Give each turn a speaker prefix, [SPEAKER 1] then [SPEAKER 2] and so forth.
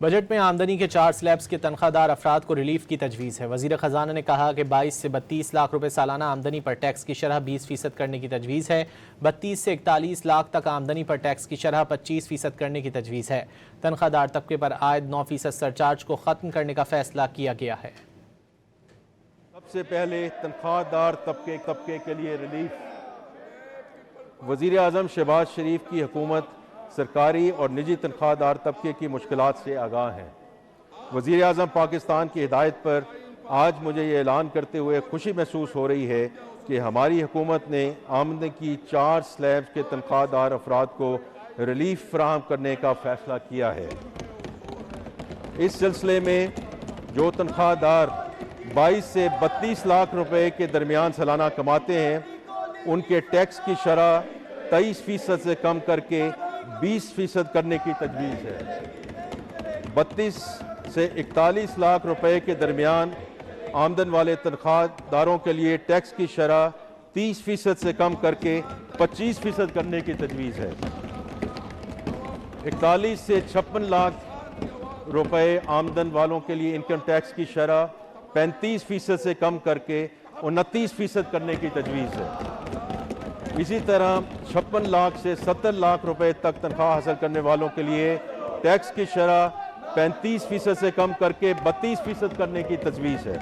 [SPEAKER 1] Budget में आमदनी के 4 स्लैब्स के तनख्वाहदार अफराद को रिलीफ की तजवीज़ है। वज़ीर ख़जाना ने कहा कि 22 से 32 लाख रुपए सालाना आमदनी पर टैक्स की शरह 20% करने की तजवीज़ है। 32 से 41 लाख तक आमदनी पर टैक्स की शरह 25% करने की तजवीज़ है। तनख्वाहदार तबके पर आयद 9% सरचार्ज को ख़त्म करने का फैसला किया गया है।
[SPEAKER 2] सबसे पहले तनख्वाहदार तबके के लिए रिलीफ। वज़ीर आज़म शहबाज शरीफ की हुकूमत सरकारी और निजी तनख्वाहदार तबके की मुश्किलात से आगाह हैं। वज़ीर आज़म पाकिस्तान की हिदायत पर आज मुझे ये ऐलान करते हुए खुशी महसूस हो रही है कि हमारी हुकूमत ने आमदनी की 4 स्लैब्स के तनख्वाहदार अफराद को रिलीफ फराहम करने का फैसला किया है। इस सिलसिले में जो तनख्वाहदार 22 से 32 लाख रुपए के दरमियान सालाना कमाते हैं, उनके टैक्स की शरह 23% से कम करके 20% करने की तजवीज़ है। 32 से 41 लाख रुपए के दरमियान आमदन वाले तनख्वाहदारों के लिए टैक्स की शरह 30% से कम करके 25% करने की तजवीज़ है। 41 से 56 लाख रुपए आमदन वालों के लिए इनकम टैक्स की शरह 35% से कम करके 29% करने की तजवीज़ है। इसी तरह 56 लाख से 70 लाख रुपए तक तनख्वाह हासिल करने वालों के लिए टैक्स की शरह 35% से कम करके 32% करने की तजवीज़ है।